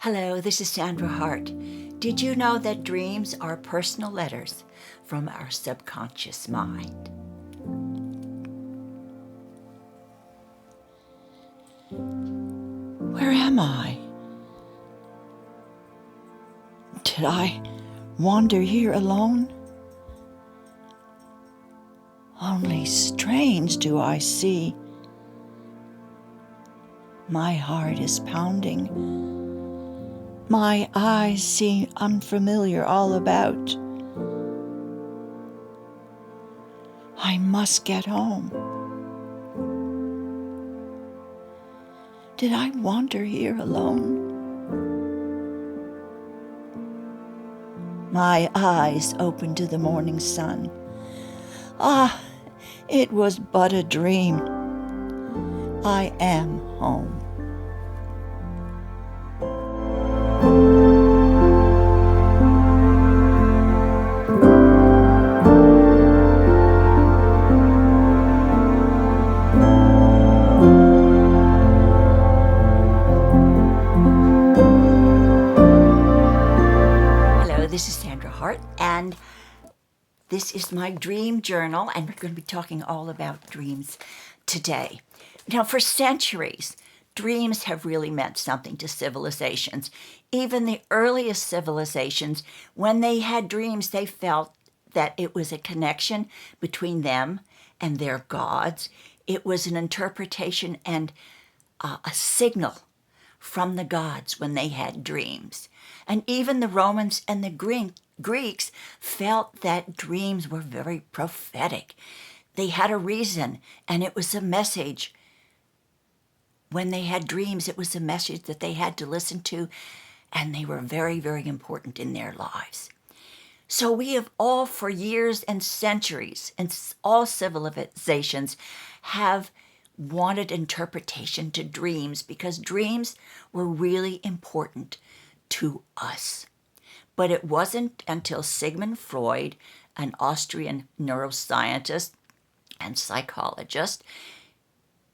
Hello, this is Sandra Hart. Did you know that dreams are personal letters from our subconscious mind? Where am I? Did I wander here alone? Only strange do I see. My heart is pounding. My eyes seem unfamiliar all about. I must get home. Did I wander here alone? My eyes opened to the morning sun. Ah, it was but a dream. I am home. Hello, this is Sandra Hart, and this is my dream journal, and we're going to be talking all about dreams today. Now, for centuries, dreams have really meant something to civilizations. Even the earliest civilizations, when they had dreams, they felt that it was a connection between them and their gods. It was an interpretation and a signal from the gods when they had dreams. And even the Romans and the Greeks felt that dreams were very prophetic. They had a reason, and it was a message. When they had dreams, it was a message that they had to listen to, and they were very, very important in their lives. So we have all, for years and centuries, and all civilizations have wanted interpretation to dreams because dreams were really important to us. But it wasn't until Sigmund Freud, an Austrian neuroscientist and psychologist,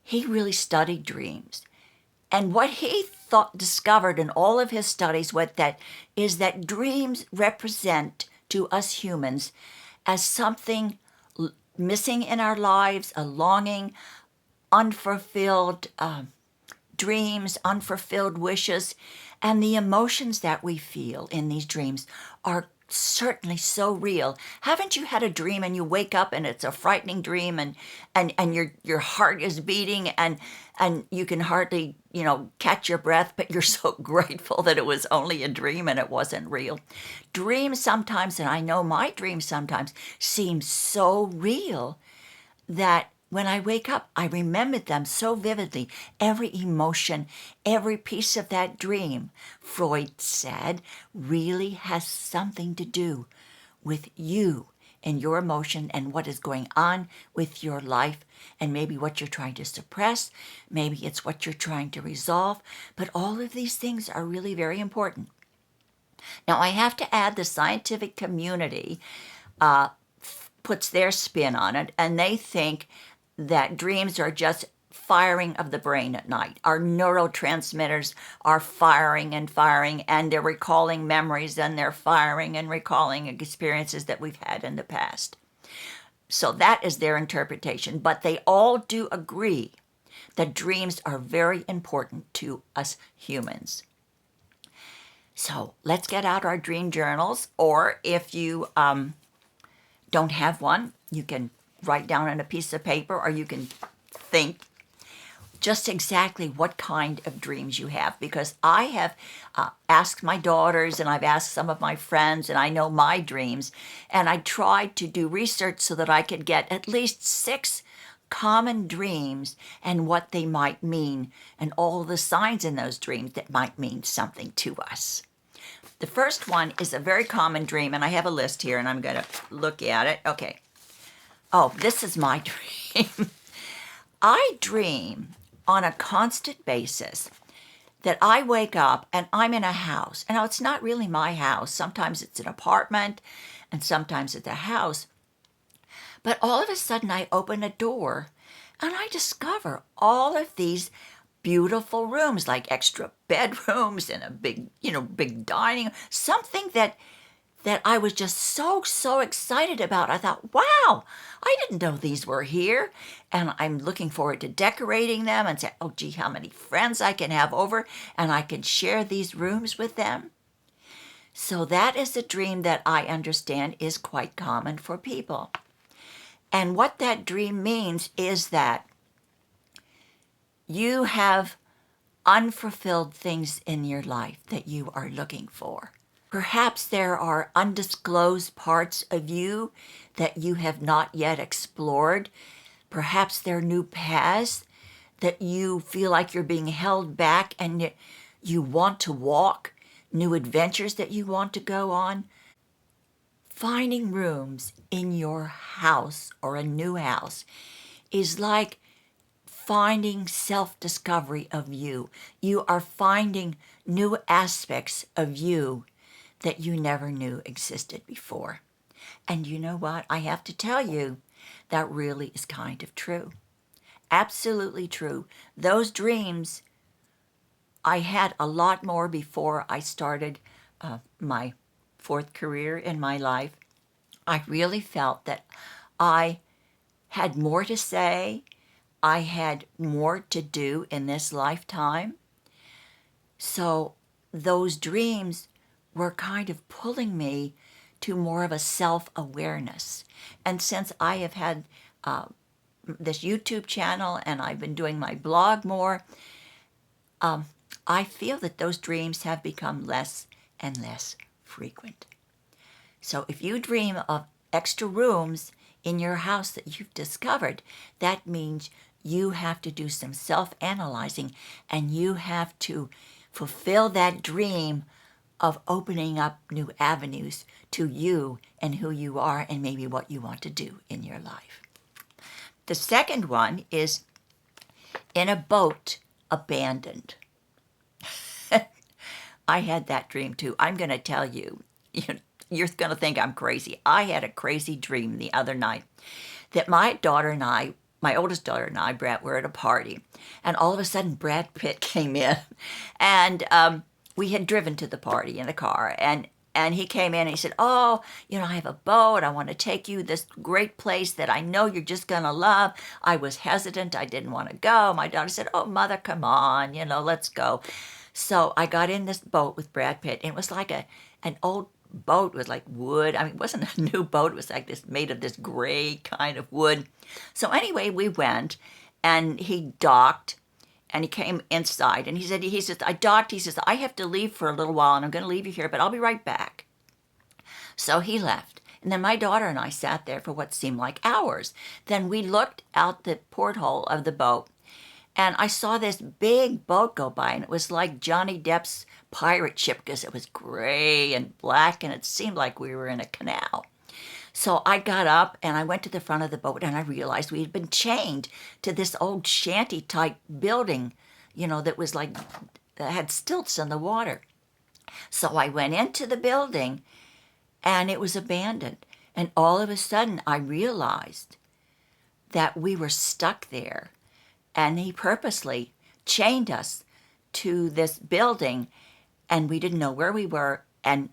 he really studied dreams. And what he discovered in all of his studies is that dreams represent to us humans as something missing in our lives, a longing, unfulfilled dreams, unfulfilled wishes, and the emotions that we feel in these dreams are certainly so real. Haven't you had a dream and you wake up and it's a frightening dream and your heart is beating and you can hardly, catch your breath, but you're so grateful that it was only a dream and it wasn't real. Dreams sometimes, and I know my dreams sometimes, seem so real that when I wake up, I remember them so vividly. Every emotion, every piece of that dream, Freud said, really has something to do with you and your emotion and what is going on with your life and maybe what you're trying to suppress. Maybe it's what you're trying to resolve. But all of these things are really very important. Now, I have to add the scientific community puts their spin on it, and they think that dreams are just firing of the brain at night. Our neurotransmitters are firing, and they're recalling memories, and they're firing and recalling experiences that we've had in the past. So that is their interpretation. But they all do agree that dreams are very important to us humans. So let's get out our dream journals, or if you don't have one, you can write down on a piece of paper, or you can think just exactly what kind of dreams you have. Because I have asked my daughters and I've asked some of my friends, and I know my dreams, and I tried to do research so that I could get at least 6 common dreams and what they might mean, and all the signs in those dreams that might mean something to us. The first one is a very common dream, and I have a list here, and I'm going to look at it. Okay. Oh, this is my dream. I dream on a constant basis that I wake up and I'm in a house. And now it's not really my house. Sometimes it's an apartment, and sometimes it's a house. But all of a sudden I open a door and I discover all of these beautiful rooms, like extra bedrooms and a big, big dining, something that I was just so excited about. I thought, wow, I didn't know these were here. And I'm looking forward to decorating them and say, oh, gee, how many friends I can have over and I can share these rooms with them. So that is a dream that I understand is quite common for people. And what that dream means is that you have unfulfilled things in your life that you are looking for. Perhaps there are undisclosed parts of you that you have not yet explored. Perhaps there are new paths that you feel like you're being held back and you want to walk, new adventures that you want to go on. Finding rooms in your house or a new house is like finding self-discovery of you. You are finding new aspects of you that you never knew existed before. And you know what? I have to tell you, that really is kind of true. Absolutely true. Those dreams, I had a lot more before I started my fourth career in my life. I really felt that I had more to say. I had more to do in this lifetime. So those dreams were kind of pulling me to more of a self-awareness. And since I have had this YouTube channel and I've been doing my blog more, I feel that those dreams have become less and less frequent. So if you dream of extra rooms in your house that you've discovered, that means you have to do some self-analyzing and you have to fulfill that dream of opening up new avenues to you and who you are and maybe what you want to do in your life. The second one is in a boat abandoned. I had that dream too. I'm going to tell you, you're going to think I'm crazy. I had a crazy dream the other night that my daughter and I, my oldest daughter and I, Brad, were at a party. And all of a sudden, Brad Pitt came in. And we had driven to the party in a car. And he came in and he said, oh, I have a boat. I want to take you this great place that I know you're just going to love. I was hesitant. I didn't want to go. My daughter said, oh, Mother, come on, let's go. So I got in this boat with Brad Pitt. And it was like an old boat with like wood. I mean, it wasn't a new boat. It was like this, made of this gray kind of wood. So anyway, we went and he docked and he came inside and he says, I docked. He says, I have to leave for a little while and I'm going to leave you here, but I'll be right back. So he left. And then my daughter and I sat there for what seemed like hours. Then we looked out the porthole of the boat and I saw this big boat go by and it was like Johnny Depp's pirate ship because it was gray and black and it seemed like we were in a canal. So I got up and I went to the front of the boat and I realized we had been chained to this old shanty type building, that was like, that had stilts in the water. So I went into the building and it was abandoned. And all of a sudden I realized that we were stuck there and he purposely chained us to this building and we didn't know where we were, and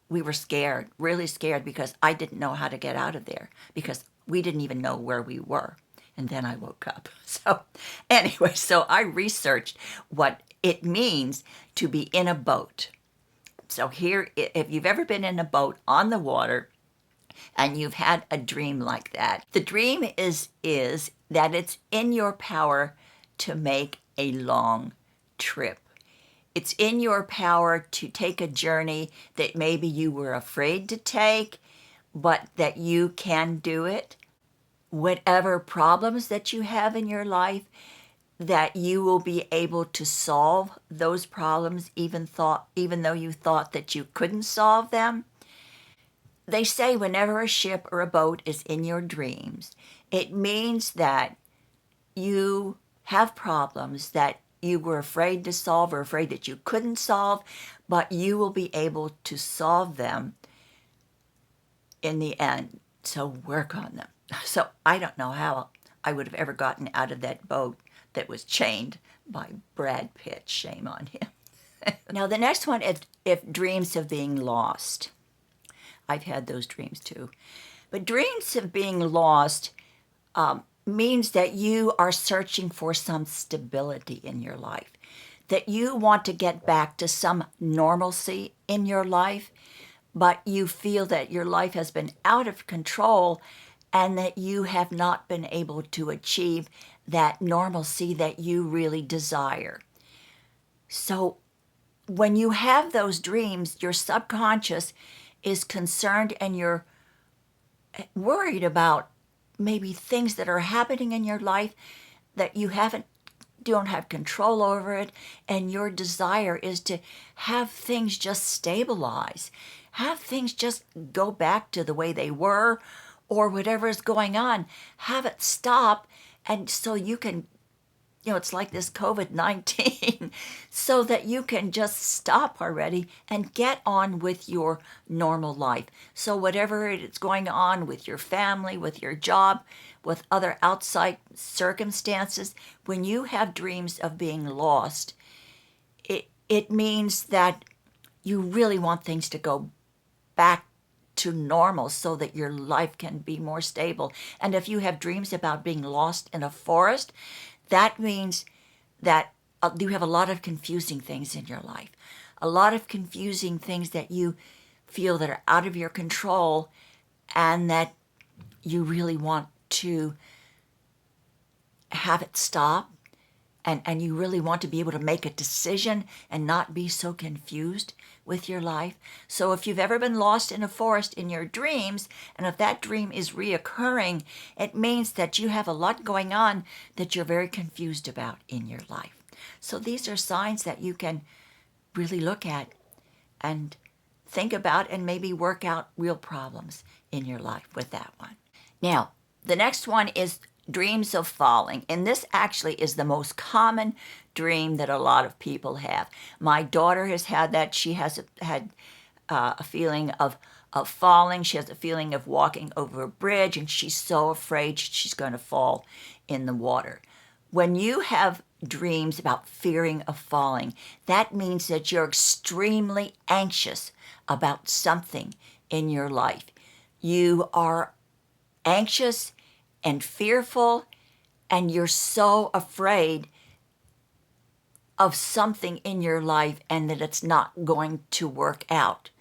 we were scared, really scared, because I didn't know how to get out of there because we didn't even know where we were. And then I woke up. So anyway, so I researched what it means to be in a boat. So here, if you've ever been in a boat on the water and you've had a dream like that, the dream is that it's in your power to make a long trip. It's in your power to take a journey that maybe you were afraid to take, but that you can do it. Whatever problems that you have in your life, that you will be able to solve those problems even though you thought that you couldn't solve them. They say whenever a ship or a boat is in your dreams, it means that you have problems that you were afraid to solve or afraid that you couldn't solve, but you will be able to solve them in the end. So work on them. So I don't know how I would have ever gotten out of that boat that was chained by Brad Pitt. Shame on him. Now, the next one is if dreams of being lost. I've had those dreams too. But dreams of being lost means that you are searching for some stability in your life, that you want to get back to some normalcy in your life, but you feel that your life has been out of control and that you have not been able to achieve that normalcy that you really desire. So when you have those dreams, your subconscious is concerned and you're worried about maybe things that are happening in your life that you don't have control over it, and your desire is to have things just stabilize, have things just go back to the way they were, or whatever is going on, have it stop, and so you can, it's like this COVID-19, so that you can just stop already and get on with your normal life. So whatever is going on with your family, with your job, with other outside circumstances, when you have dreams of being lost, it means that you really want things to go back to normal so that your life can be more stable. And if you have dreams about being lost in a forest, that means that you have a lot of confusing things in your life, a lot of confusing things that you feel that are out of your control and that you really want to have it stop, and you really want to be able to make a decision and not be so confused with your life. So if you've ever been lost in a forest in your dreams, and if that dream is reoccurring, it means that you have a lot going on that you're very confused about in your life. So these are signs that you can really look at and think about and maybe work out real problems in your life with that one. Now, the next one is dreams of falling. And this actually is the most common dream that a lot of people have. My daughter has had that. She has had a feeling of falling. She has a feeling of walking over a bridge, and she's so afraid she's going to fall in the water. When you have dreams about fearing of falling, that means that you're extremely anxious about something in your life. You are anxious and fearful, and you're so afraid of something in your life and that it's not going to work out.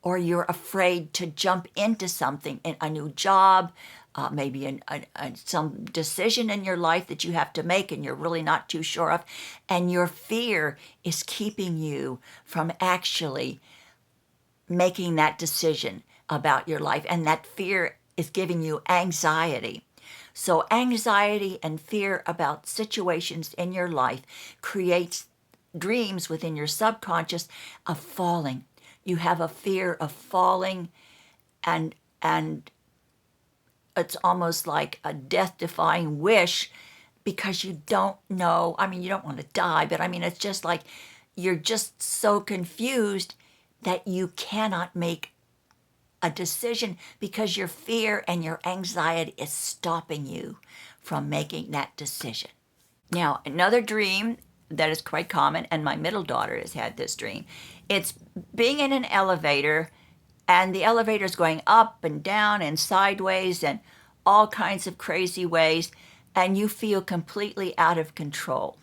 Or you're afraid to jump into something, in a new job, maybe some decision in your life that you have to make and you're really not too sure of, and your fear is keeping you from actually making that decision about your life, and that fear is giving you anxiety. So anxiety and fear about situations in your life creates dreams within your subconscious of falling. You have a fear of falling, and it's almost like a death-defying wish, because you don't know. I mean, you don't want to die, but I mean, it's just like you're just so confused that you cannot make a decision because your fear and your anxiety is stopping you from making that decision. Now, another dream that is quite common, and my middle daughter has had this dream, it's being in an elevator, and the elevator is going up and down and sideways and all kinds of crazy ways, and you feel completely out of control.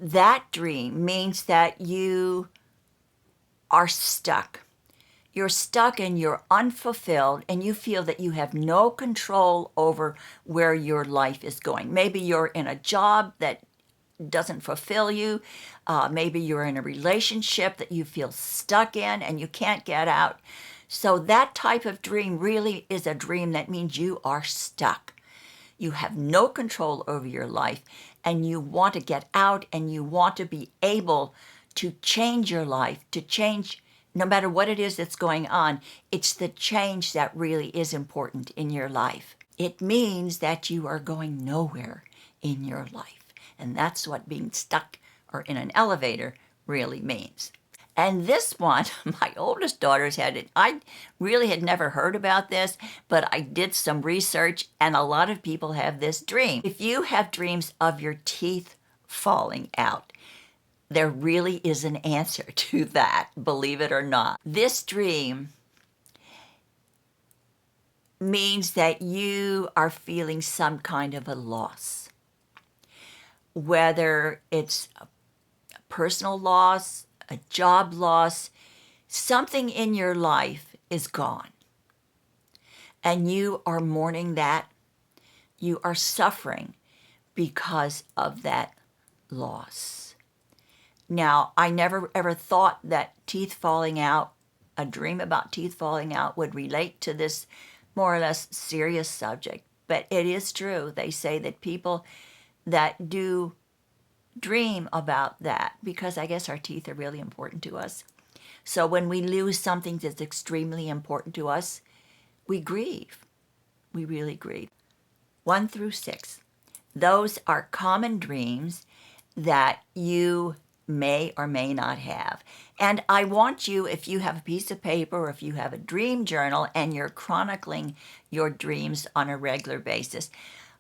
That dream means that you are stuck. You're stuck and you're unfulfilled, and you feel that you have no control over where your life is going. Maybe you're in a job that doesn't fulfill you. Maybe you're in a relationship that you feel stuck in and you can't get out. So that type of dream really is a dream that means you are stuck. You have no control over your life, and you want to get out, and you want to be able to change your life, to change no matter what it is that's going on. It's the change that really is important in your life. It means that you are going nowhere in your life. And that's what being stuck or in an elevator really means. And this one, my oldest daughter's had it. I really had never heard about this, but I did some research, and a lot of people have this dream. If you have dreams of your teeth falling out. There really is an answer to that, believe it or not. This dream means that you are feeling some kind of a loss, whether it's a personal loss, a job loss, something in your life is gone. And you are mourning that. You are suffering because of that loss. Now, I never ever thought that teeth falling out, a dream about teeth falling out, would relate to this more or less serious subject. But it is true. They say that people that do dream about that, because I guess our teeth are really important to us. So when we lose something that's extremely important to us, we grieve. We really grieve. 1 through 6. Those are common dreams that you may or may not have. And I want you, if you have a piece of paper or if you have a dream journal and you're chronicling your dreams on a regular basis,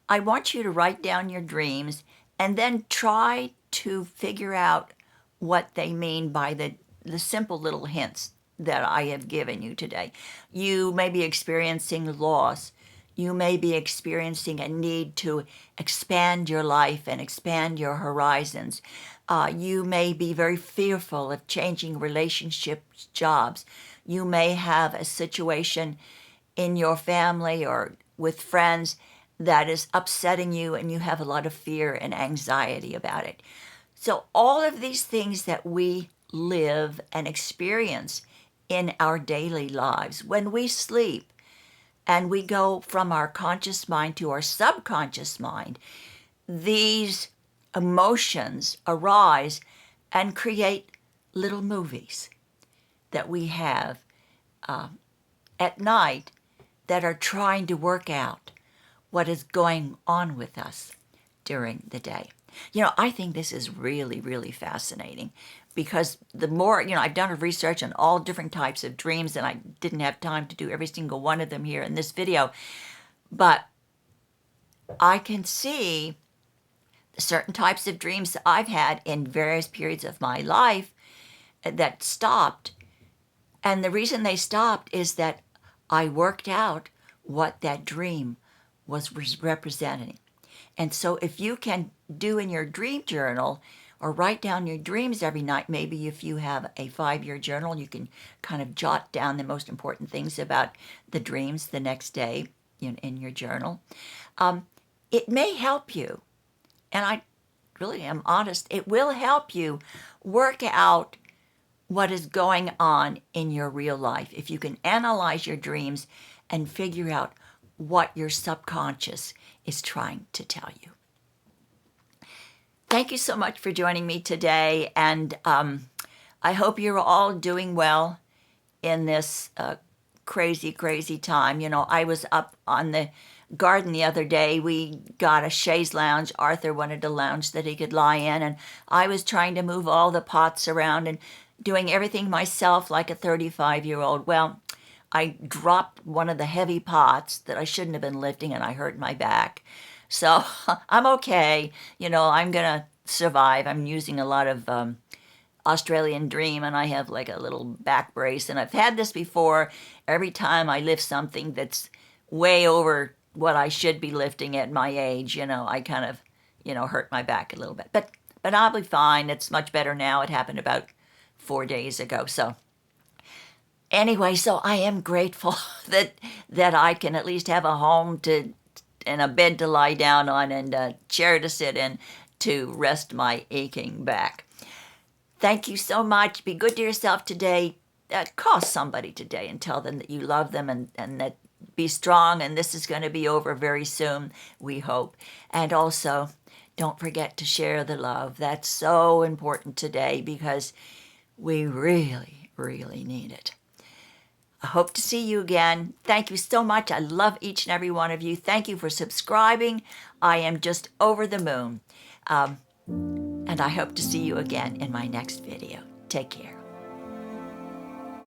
I want you to write down your dreams and then try to figure out what they mean by the simple little hints that I have given you today. You may be experiencing loss. You may be experiencing a need to expand your life and expand your horizons. You may be very fearful of changing relationships, jobs. You may have a situation in your family or with friends that is upsetting you, and you have a lot of fear and anxiety about it. So all of these things that we live and experience in our daily lives, when we sleep and we go from our conscious mind to our subconscious mind, these emotions arise and create little movies that we have at night that are trying to work out what is going on with us during the day. You know, I think this is really, really fascinating because the more, I've done research on all different types of dreams, and I didn't have time to do every single one of them here in this video, but I can see certain types of dreams that I've had in various periods of my life that stopped. And the reason they stopped is that I worked out what that dream was representing. And so if you can do in your dream journal or write down your dreams every night, maybe if you have a 5-year journal, you can kind of jot down the most important things about the dreams the next day in your journal. It may help you, and I really am honest, it will help you work out what is going on in your real life. If you can analyze your dreams and figure out what your subconscious is trying to tell you. Thank you so much for joining me today, and I hope you're all doing well in this crazy, crazy time. I was up on the garden the other day. We got a chaise lounge. Arthur wanted a lounge that he could lie in, and I was trying to move all the pots around and doing everything myself like a 35-year-old. Well, I dropped one of the heavy pots that I shouldn't have been lifting, and I hurt my back. So I'm okay. I'm going to survive. I'm using a lot of Australian Dream, and I have like a little back brace, and I've had this before. Every time I lift something that's way over what I should be lifting at my age, I kind of, hurt my back a little bit. But I'll be fine. It's much better now. It happened about 4 days ago. So anyway, so I am grateful that I can at least have a home and a bed to lie down on and a chair to sit in to rest my aching back. Thank you so much. Be good to yourself today. Call somebody today and tell them that you love them and that be strong, and this is going to be over very soon, we hope. And also, don't forget to share the love. That's so important today because we really, really need it. I hope to see you again. Thank you so much. I love each and every one of you. Thank you for subscribing. I am just over the moon. And I hope to see you again in my next video. Take care.